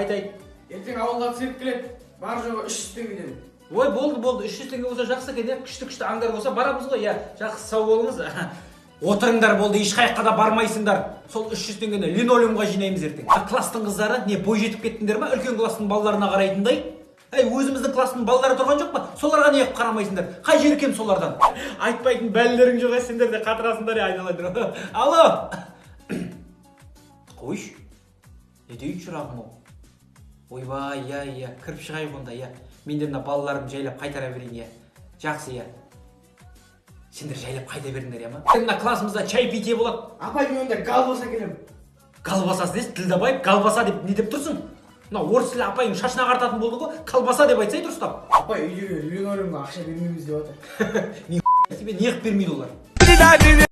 Айтайын. Ертең ауылға цирк келеді. Бар жоғы 300 теңгеден. Ой, болды. 300 теңге болса жақсы екен, күшті аңдар болса барамыз ғой. Жақсы, сау болыңыз. Отырыңдар болды, ешқайыққа да бармайсыңдар. Сол 300 теңгені линолеумға жинаймыз ертең. Класстың қыздары не бой жетіп кеттіңдер ма? Үлкен класстың балаларына қарайтындай. Өзіміздің класстың балалары тұрған жоқ па? Соларға неғып қарамайсыңдар? Қай жер кем солардан? Айтпайтын бәлелерің жоқ, сендер де қатырасыңдар, айналайын. Алло. Қойш. Не дейді шырағым ол? Ойбай, кіріп шығайық онда, Мен де мына балаларым жайлап қайтара берейін, Жақсы, Сендер жайлап қайта беріңдер, ма? Мына классымызда чай питье болады. Апай, мен онда галбаса келем. Галбаса дес, тілдабай, галбаса деп не деп тұрсың? Мына орыс тілі апайың шашына қартатын болды ғой, колбаса деп айтсай дұрыстап. Апай, үйдегі линолеумға ақша бермейміз деп отыр. Тебе неғып бермейді олар?